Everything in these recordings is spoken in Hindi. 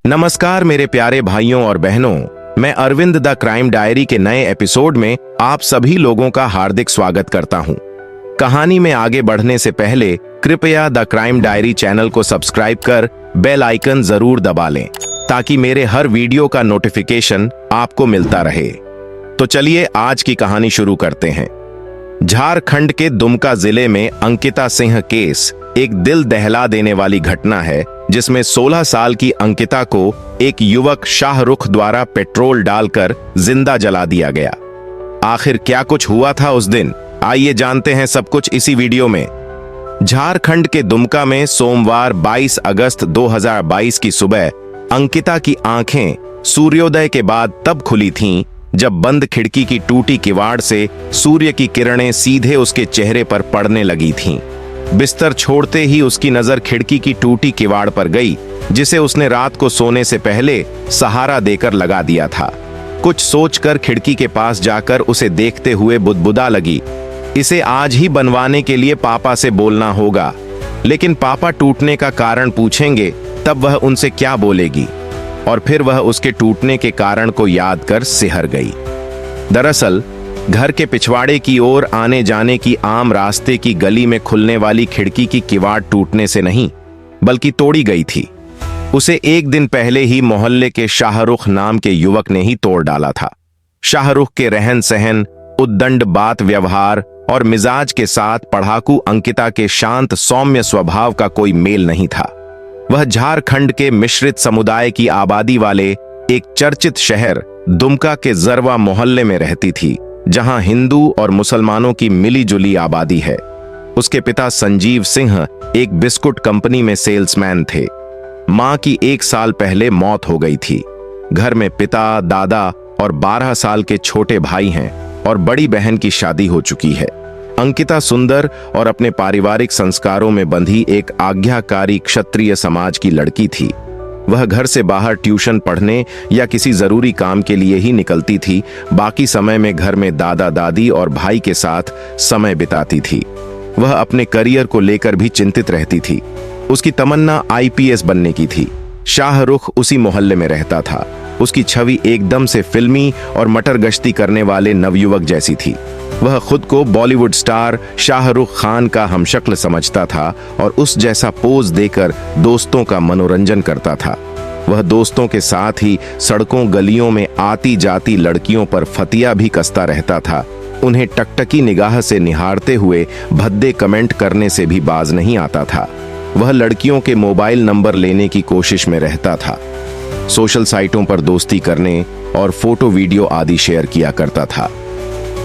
नमस्कार मेरे प्यारे भाइयों और बहनों, मैं अरविंद द क्राइम डायरी के नए एपिसोड में आप सभी लोगों का हार्दिक स्वागत करता हूं। कहानी में आगे बढ़ने से पहले कृपया द क्राइम डायरी चैनल को सब्सक्राइब कर बेल आइकन जरूर दबा लें ताकि मेरे हर वीडियो का नोटिफिकेशन आपको मिलता रहे। तो चलिए आज की कहानी शुरू करते हैं। झारखंड के दुमका जिले में अंकिता सिंह केस एक दिल दहला देने वाली घटना है, जिसमें 16 साल की अंकिता को एक युवक शाहरुख द्वारा पेट्रोल डालकर जिंदा जला दिया गया। आखिर क्या कुछ हुआ था उस दिन, आइए जानते हैं सब कुछ इसी वीडियो में। झारखंड के दुमका में सोमवार 22 अगस्त 2022 की सुबह अंकिता की आंखें सूर्योदय के बाद तब खुली थीं जब बंद खिड़की की टूटी किवाड़ से सूर्य की किरणें सीधे उसके चेहरे पर पड़ने लगी थीं। बिस्तर छोड़ते ही उसकी नजर खिड़की की टूटी किवाड़ पर गई, जिसे उसने रात को सोने से पहले सहारा देकर लगा दिया था। कुछ सोचकर खिड़की के पास जाकर उसे देखते हुए बुदबुदा लगी, इसे आज ही बनवाने के लिए पापा से बोलना होगा। लेकिन पापा टूटने का कारण पूछेंगे तब वह उनसे क्या बोलेगी? और फिर वह उसके टूटने के कारण को याद कर सिहर गई। दरअसल घर के पिछवाड़े की ओर आने जाने की आम रास्ते की गली में खुलने वाली खिड़की की किवाड़ टूटने से नहीं बल्कि तोड़ी गई थी। उसे एक दिन पहले ही मोहल्ले के शाहरुख नाम के युवक ने ही तोड़ डाला था। शाहरुख के रहन सहन, उद्दंड बात व्यवहार और मिजाज के साथ पढ़ाकू अंकिता के शांत सौम्य स्वभाव का कोई मेल नहीं था। वह झारखंड के मिश्रित समुदाय की आबादी वाले एक चर्चित शहर दुमका के जरवा मोहल्ले में रहती थी, जहां हिंदू और मुसलमानों की मिलीजुली आबादी है। उसके पिता संजीव सिंह एक बिस्कुट कंपनी में सेल्समैन थे। मां की 1 साल पहले मौत हो गई थी। घर में पिता, दादा और 12 साल के छोटे भाई हैं और बड़ी बहन की शादी हो चुकी है। अंकिता सुंदर और अपने पारिवारिक संस्कारों में बंधी एक आज्ञाकारी क्षत्रिय समाज की लड़की थी। वह घर से बाहर ट्यूशन पढ़ने या किसी जरूरी काम के लिए ही निकलती थी। बाकी समय में घर में दादा दादी और भाई के साथ समय बिताती थी। वह अपने करियर को लेकर भी चिंतित रहती थी। उसकी तमन्ना आईपीएस बनने की थी। शाहरुख उसी मोहल्ले में रहता था। उसकी छवि एकदम से फिल्मी और मटर गश्ती करने वाले नवयुवक जैसी थी। वह खुद को बॉलीवुड स्टार शाहरुख खान का हमशक्ल समझता था और उस जैसा पोज देकर दोस्तों का मनोरंजन करता था। वह दोस्तों के साथ ही सड़कों गलियों में आती जाती लड़कियों पर फतिया भी कसता रहता था। उन्हें टकटकी निगाह से निहारते हुए भद्दे कमेंट करने से भी बाज नहीं आता था। वह लड़कियों के मोबाइल नंबर लेने की कोशिश में रहता था। सोशल साइटों पर दोस्ती करने और फोटो वीडियो आदि शेयर किया करता था।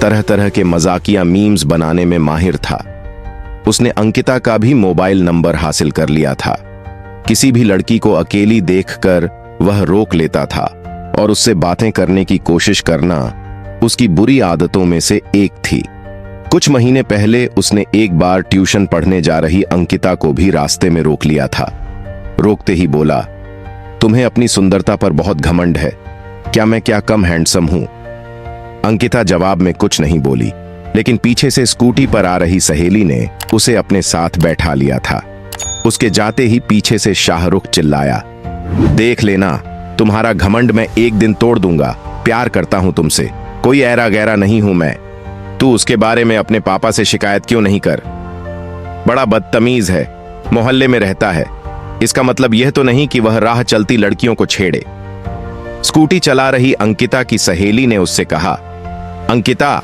तरह तरह के मजाकिया मीम्स बनाने में माहिर था। उसने अंकिता का भी मोबाइल नंबर हासिल कर लिया था। किसी भी लड़की को अकेली देखकर वह रोक लेता था और उससे बातें करने की कोशिश करना उसकी बुरी आदतों में से एक थी। कुछ महीने पहले उसने एक बार ट्यूशन पढ़ने जा रही अंकिता को भी रास्ते में रोक लिया था। रोकते ही बोला, तुम्हें अपनी सुंदरता पर बहुत घमंड है क्या? मैं क्या कम हैंडसम हूं? अंकिता जवाब में कुछ नहीं बोली, लेकिन पीछे से स्कूटी पर आ रही सहेली ने उसे अपने साथ बैठा लिया था। उसके जाते ही पीछे से शाहरुख चिल्लाया, देख लेना, तुम्हारा घमंड मैं एक दिन तोड़ दूंगा। प्यार करता हूं तुमसे, कोई ऐरा गैरा नहीं हूं मैं। तू उसके बारे में अपने पापा से शिकायत क्यों नहीं कर? बड़ा बदतमीज है, मोहल्ले में रहता है, इसका मतलब यह तो नहीं कि वह राह चलती लड़कियों को छेड़े। स्कूटी चला रही अंकिता की सहेली ने उससे कहा, अंकिता।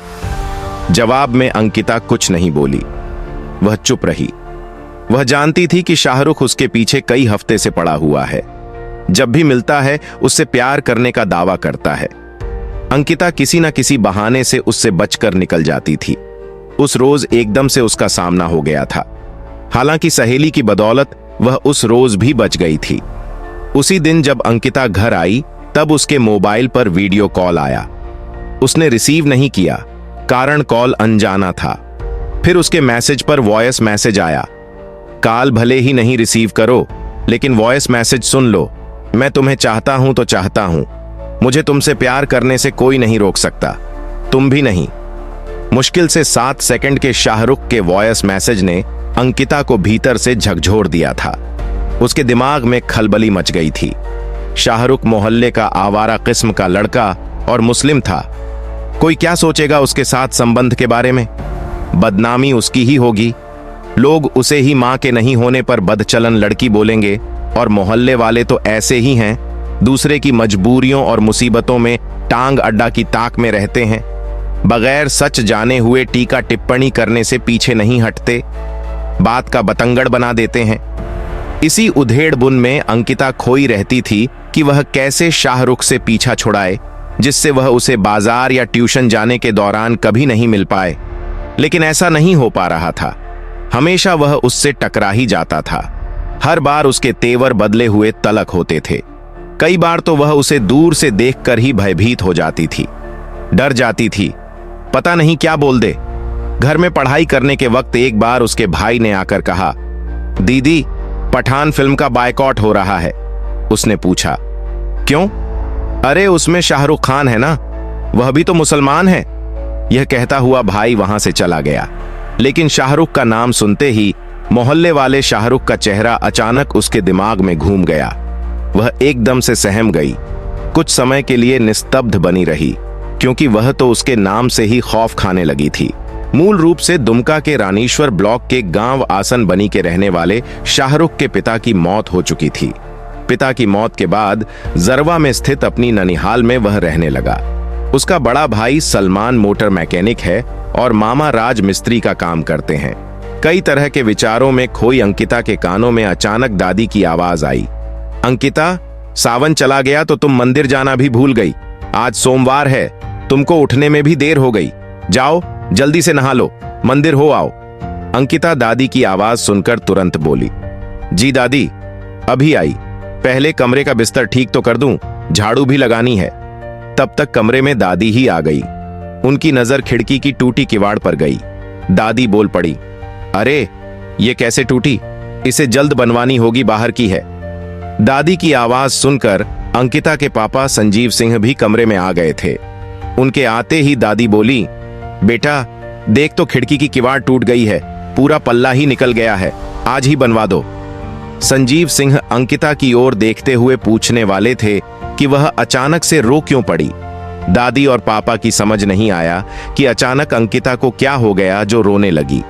जवाब में अंकिता कुछ नहीं बोली, वह चुप रही। वह जानती थी कि शाहरुख उसके पीछे कई हफ्ते से पड़ा हुआ है। जब भी मिलता है उससे प्यार करने का दावा करता है। अंकिता किसी न किसी बहाने से उससे बचकर निकल जाती थी। उस रोज एकदम से उसका सामना हो गया था। हालांकि सहेली की बदौलत वह उस रोज भी बच गई थी। उसी दिन जब अंकिता घर आई तब उसके मोबाइल पर वीडियो कॉल आया। उसने रिसीव नहीं किया, कारण कॉल अनजाना था। फिर उसके मैसेज पर वॉइस मैसेज आया, कॉल भले ही नहीं रिसीव करो लेकिन वॉइस मैसेज सुन लो। मैं तुम्हें चाहता हूं तो चाहता हूं, मुझे तुमसे प्यार करने से कोई नहीं रोक सकता, तुम भी नहीं। मुश्किल से 7 सेकंड के शाहरुख के वॉइस मैसेज ने अंकिता को भीतर से झकझोर दिया था। उसके दिमाग में खलबली मच गई थी। शाहरुख मोहल्ले का आवारा किस्म का लड़का और मुस्लिम था। कोई क्या सोचेगा उसके साथ संबंध के बारे में? बदनामी उसकी ही होगी। लोग उसे ही मां के नहीं होने पर बदचलन लड़की बोलेंगे, और मोहल्ले वाले तो ऐसे ही हैं, दूसरे की मजबूरियों और मुसीबतों में टांग अड्डा की ताक में रहते हैं, बगैर सच जाने हुए टीका टिप्पणी करने से पीछे नहीं हटते, बात का बतंगड़ बना देते हैं। इसी उधेड़ बुन में अंकिता खोई रहती थी कि वह कैसे शाहरुख से पीछा छुड़ाए, जिससे वह उसे बाजार या ट्यूशन जाने के दौरान कभी नहीं मिल पाए। लेकिन ऐसा नहीं हो पा रहा था। हमेशा वह उससे टकरा ही जाता था। हर बार उसके तेवर बदले हुए तलक होते थे। कई बार तो वह उसे दूर से देखकर ही भयभीत हो जाती थी, डर जाती थी, पता नहीं क्या बोल दे। घर में पढ़ाई करने के वक्त एक बार उसके भाई ने आकर कहा, दीदी, पठान फिल्म का बायकॉट हो रहा है। उसने पूछा, क्यों? अरे उसमें शाहरुख खान है ना, वह भी तो मुसलमान है। यह कहता हुआ भाई वहां से चला गया। लेकिन शाहरुख का नाम सुनते ही मोहल्ले वाले शाहरुख का चेहरा अचानक उसके दिमाग में घूम गया। वह एकदम से सहम गई। कुछ समय के लिए निस्तब्ध बनी रही, क्योंकि वह तो उसके नाम से ही खौफ खाने लगी थी। मूल रूप से दुमका के रानीश्वर ब्लॉक के गांव आसन बनी के रहने वाले शाहरुख के पिता की मौत हो चुकी थी। पिता की मौत के बाद जरवा में स्थित अपनी ननिहाल में वह रहने लगा। उसका बड़ा भाई सलमान मोटर मैकेनिक है और मामा राज मिस्त्री का काम करते हैं। कई तरह के विचारों में खोई अंकिता के कानों में अचानक दादी की आवाज आई, अंकिता, सावन चला गया तो तुम मंदिर जाना भी भूल गई। आज सोमवार है, तुमको उठने में भी देर हो गई। जाओ जल्दी से नहा लो, मंदिर हो आओ। अंकिता दादी की आवाज सुनकर तुरंत बोली, जी दादी, अभी आई। पहले कमरे का बिस्तर ठीक तो कर दूं, झाड़ू भी लगानी है। तब तक कमरे में दादी ही आ गई। उनकी नजर खिड़की की टूटी किवाड़ पर गई। दादी बोल पड़ी, अरे ये कैसे टूटी? इसे जल्द बनवानी होगी, बाहर की है। दादी की आवाज सुनकर अंकिता के पापा संजीव सिंह भी कमरे में आ गए थे। उनके आते ही दादी बोली, बेटा देख तो खिड़की की किवाड़ टूट गई है, पूरा पल्ला ही निकल गया है, आज ही बनवा दो। संजीव सिंह अंकिता की ओर देखते हुए पूछने वाले थे कि वह अचानक से रो क्यों पड़ी। दादी और पापा की समझ नहीं आया कि अचानक अंकिता को क्या हो गया जो रोने लगी।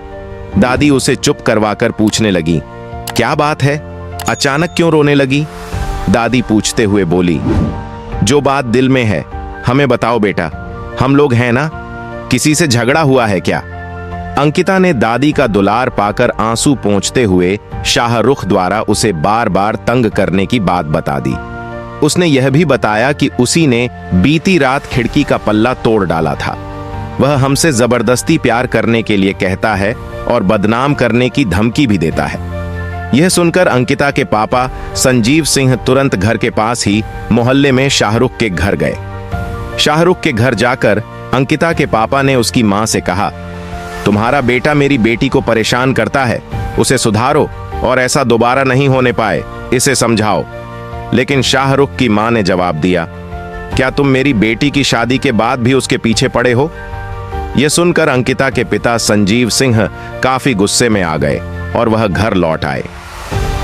दादी उसे चुप करवाकर पूछने लगी, क्या बात है, अचानक क्यों रोने लगी? दादी पूछते हुए बोली, जो बात दिल में है हमें बताओ बेटा, हम लोग हैं ना, किसी से झगड़ा हुआ है क्या? अंकिता ने दादी का दुलार पाकर आंसू पोंछते हुए शाहरुख द्वारा उसे बार बार तंग करने की बात बता दी। उसने यह भी बताया कि उसी ने बीती रात खिड़की का पल्ला तोड़ डाला था। वह हमसे जबरदस्ती प्यार करने के लिए कहता है और बदनाम करने की धमकी भी देता है। यह सुनकर अंकिता के पापा संजीव सिंह तुरंत घर के पास ही मोहल्ले में शाहरुख के घर गए। शाहरुख के घर जाकर अंकिता के पापा ने उसकी मां से कहा, तुम्हारा बेटा मेरी बेटी को परेशान करता है, उसे सुधारो और ऐसा दोबारा नहीं होने पाए, इसे समझाओ। लेकिन शाहरुख की मां ने जवाब दिया, क्या तुम मेरी बेटी की शादी के बाद भी उसके पीछे पड़े हो? यह सुनकर अंकिता के पिता संजीव सिंह काफी गुस्से में आ गए और वह घर लौट आए।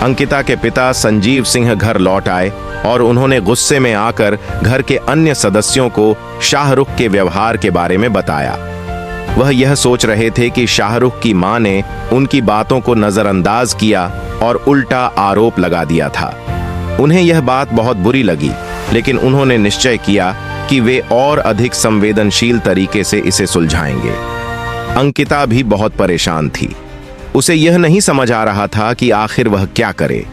अंकिता के पिता संजीव सिंह घर लौट आए और उन्होंने गुस्से में आकर घर के अन्य सदस्यों को शाहरुख के व्यवहार के बारे में बताया। वह यह सोच रहे थे कि शाहरुख की मां ने उनकी बातों को नजरअंदाज किया और उल्टा आरोप लगा दिया था। उन्हें यह बात बहुत बुरी लगी, लेकिन उन्होंने निश्चय किया कि वे और अधिक संवेदनशील तरीके से इसे सुलझाएंगे। अंकिता भी बहुत परेशान थी। उसे यह नहीं समझ आ रहा था कि आखिर वह क्या करे।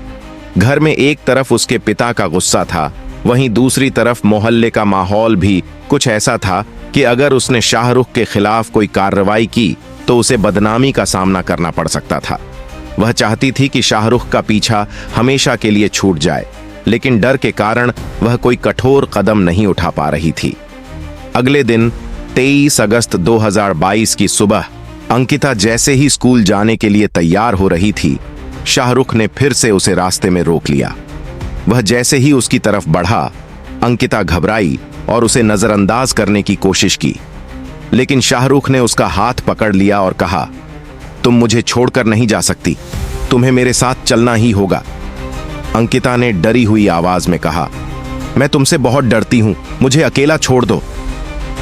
घर में एक तरफ उसके पिता का गुस्सा था, वहीं दूसरी तरफ मोहल्ले का माहौल भी कुछ ऐसा था कि अगर उसने शाहरुख के खिलाफ कोई कार्रवाई की तो उसे बदनामी का सामना करना पड़ सकता था। वह चाहती थी कि शाहरुख का पीछा हमेशा के लिए छूट जाए, लेकिन डर के कारण वह कोई कठोर कदम नहीं उठा पा रही थी। अगले दिन 23 अगस्त 2022 की सुबह अंकिता जैसे ही स्कूल जाने के लिए तैयार हो रही थी, शाहरुख ने फिर से उसे रास्ते में रोक लिया। वह जैसे ही उसकी तरफ बढ़ा, अंकिता घबराई और उसे नजरअंदाज करने की कोशिश की, लेकिन शाहरुख ने उसका हाथ पकड़ लिया और कहा, तुम मुझे छोड़कर नहीं जा सकती, तुम्हें मेरे साथ चलना ही होगा। अंकिता ने डरी हुई आवाज में कहा, मैं तुमसे बहुत डरती हूँ, मुझे अकेला छोड़ दो।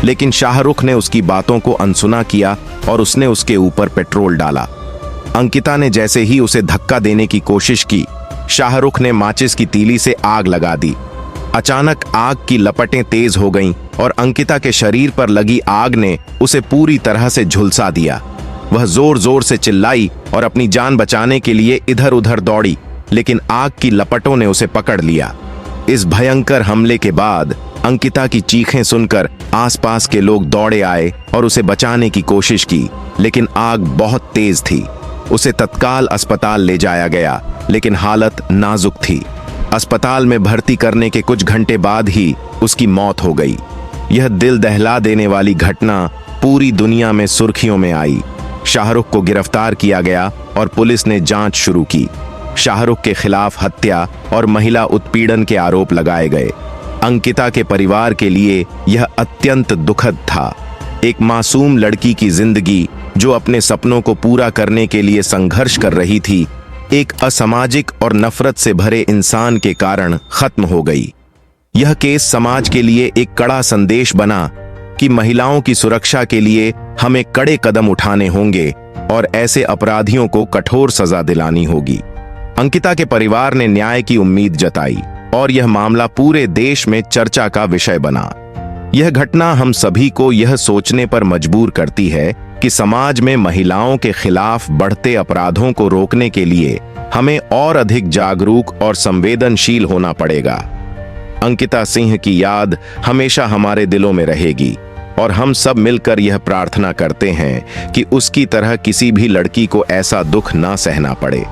लेकिन शाहरुख ने उसकी बातों को अनसुना किया और उसने उसके ऊपर पेट्रोल डाला। अंकिता ने जैसे ही उसे धक्का देने की कोशिश की, शाहरुख ने माचिस की तीली से आग लगा दी। अचानक आग की लपटें तेज हो गईं और अंकिता के शरीर पर लगी आग ने उसे पूरी तरह से झुलसा दिया। वह जोर जोर से चिल्लाई और अपनी जान बचाने के लिए इधर उधर दौड़ी, लेकिन आग की लपटों ने उसे पकड़ लिया। इस भयंकर हमले के बाद अंकिता की चीखें सुनकर आसपास के लोग दौड़े आए और उसे बचाने की कोशिश की, लेकिन आग बहुत तेज थी। उसे तत्काल अस्पताल ले जाया गया, लेकिन हालत नाजुक थी। अस्पताल में भर्ती करने के कुछ घंटे बाद ही उसकी मौत हो गई। यह दिल दहला देने वाली घटना पूरी दुनिया में सुर्खियों में आई। शाहरुख को गिरफ्तार किया गया और पुलिस ने जांच शुरू की। शाहरुख के खिलाफ हत्या और महिला उत्पीड़न के आरोप लगाए गए। अंकिता के परिवार के लिए यह अत्यंत दुखद था। एक मासूम लड़की की जिंदगी जो अपने सपनों को पूरा करने के लिए संघर्ष कर रही थी, एक असामाजिक और नफरत से भरे इंसान के कारण खत्म हो गई। यह केस समाज के लिए एक कड़ा संदेश बना कि महिलाओं की सुरक्षा के लिए हमें कड़े कदम उठाने होंगे और ऐसे अपराधियों को कठोर सजा दिलानी होगी। अंकिता के परिवार ने न्याय की उम्मीद जताई और यह मामला पूरे देश में चर्चा का विषय बना। यह घटना हम सभी को यह सोचने पर मजबूर करती है कि समाज में महिलाओं के खिलाफ बढ़ते अपराधों को रोकने के लिए हमें और अधिक जागरूक और संवेदनशील होना पड़ेगा। अंकिता सिंह की याद हमेशा हमारे दिलों में रहेगी और हम सब मिलकर यह प्रार्थना करते हैं कि उसकी तरह किसी भी लड़की को ऐसा दुख ना सहना पड़े।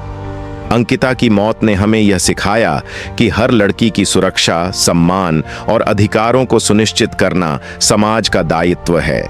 अंकिता की मौत ने हमें यह सिखाया कि हर लड़की की सुरक्षा, सम्मान और अधिकारों को सुनिश्चित करना समाज का दायित्व है।